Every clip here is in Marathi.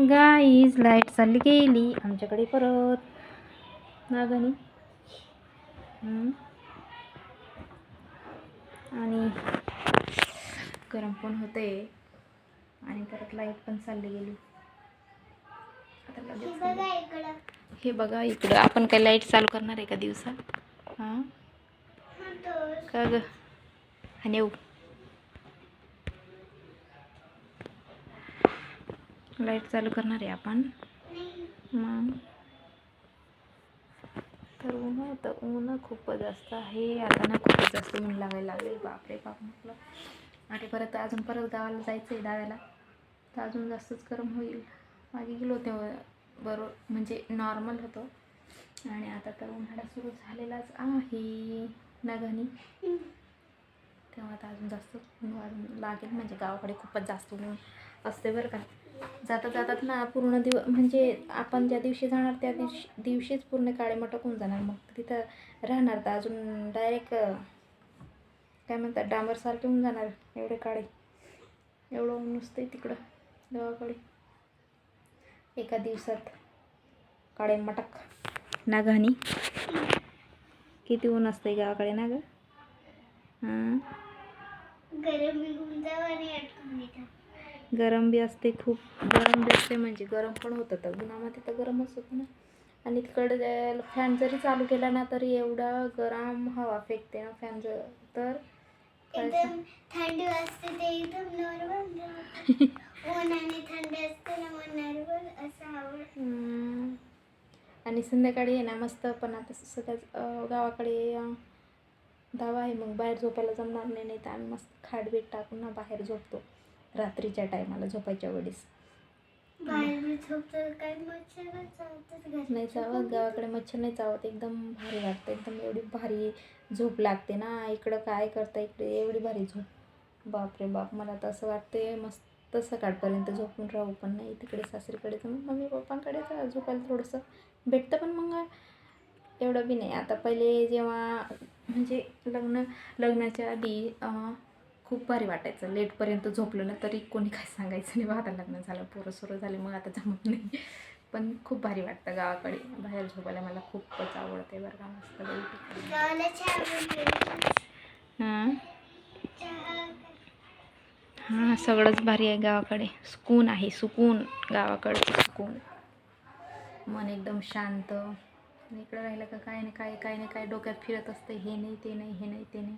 गाईज लाईट चालली गेली आमच्याकडे परत नागणी. आणि गरम पण होते आणि परत लाईट पण चालली गेली. आता लगेच हे बघा इकडं आपण काय लाईट चालू करणार आहे का दिवसा? हां का ग? आणि येऊ लाईट चालू करणार आहे आपण. मग तर ऊन खूपच जास्त आहे आता ना, खूपच जास्त ऊन लागायला लागले. बापरे बाप म्हटलं. आणि परत गावाला जायचं आहे दाव्याला, तर अजून जास्तच गरम होईल. मागे गेलो तेव्हा बरोबर म्हणजे नॉर्मल होतं आणि आता तर उन्हाळा सुरू झालेलाच आहे नगणी. तेव्हा आता अजून जास्त ऊन वाढून लागेल. म्हणजे गावाकडे खूपच जास्त ऊन असते बरं का. जातात ना पूर्ण म्हणजे आपण ज्या दिवशी जाणार त्या दिवशीच पूर्ण काळे मटक होऊन जाणार. मग तिथं राहणार तर अजून डायरेक्ट काय म्हणतात डांबरसारखे होऊन जाणार. एवढे काळे, एवढं ऊन नसतंय तिकडं गावाकडे. एका दिवसात काळे मटक नागहानी. किती ऊन असतंय गावाकडे ना ग. गरम बी असते, खूप गरम बी असते. म्हणजे गरम पण होतं तर उन्हामध्ये तर गरमच होतं ना. आणि तिकडं फॅन जरी चालू केला ना तरी एवढा गरम हवा फेकते ना फॅन तर एकदम थंडी वाजते ते एकदम नॉर्मल. उन्हाने थंडी असते ना मग नॉर्मल असं हवं. आणि संध्याकाळी आहे ना मस्त. पण आता सगळ्याच गावाकडे दावा आहे, मग बाहेर झोपायला जमणार नाही. तर आम्ही मस्त खाटबीट टाकून ना बाहेर झोपतो रात्रीच्या टायमाला झोपायच्या वेळेस. बाहेर झोपतो काही मच्छर नाही चावत गावाकडे, मच्छर नाही चावत. एकदम भारी वाटतं, एकदम एवढी भारी झोप लागते ना. इकडं काय करता, इकडे एवढी भारी झोप, बापरे बाप. मला तर असं वाटते मस्त सकाळपर्यंत झोपून राहू. पण नाही, तिकडे सासरीकडे तर मम्मी पप्पांकडे झोपायला थोडंसं भेटतं. पण मग एवढं बी नाही. आता पहिले जेव्हा म्हणजे लग्नाच्या आधी खूप भारी वाटायचं. लेटपर्यंत झोपलं ना तरी कोणी काय सांगायचं नाही. आता लग्न झालं, पोरं सोरं झाले, मग आता जमत नाही. पण खूप भारी वाटतं गावाकडे बाहेर झोपायला. मला खूपच आवडते बरं का. मस्त हां सगळंच भारी आहे गावाकडे. सुकून आहे, सुकून गावाकडे सुकून. मन एकदम शांत. इकडं राहिलं का काय नाही काय डोक्यात फिरत असतं. हे नाही ते नाही, हे नाही ते नाही.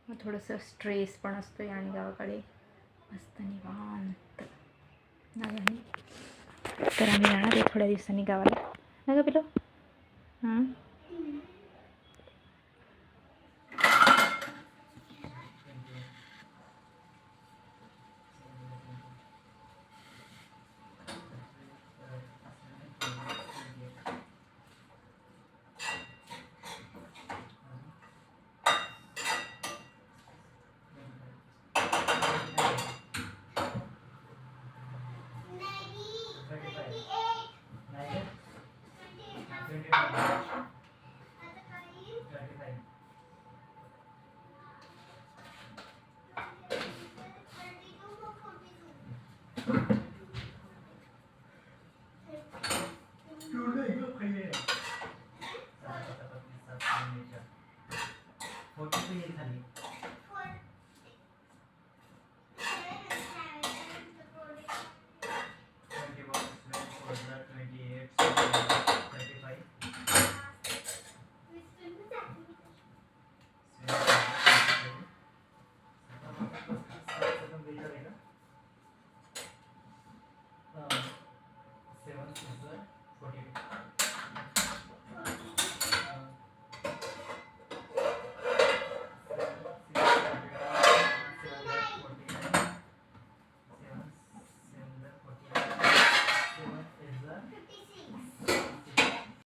मग थोडंसं स्ट्रेस पण असतो. आणि गावाकडे मस्त निवांत नाही. तर आम्ही जाणार आहे थोड्या दिवसांनी गावाला ना ग पिलो.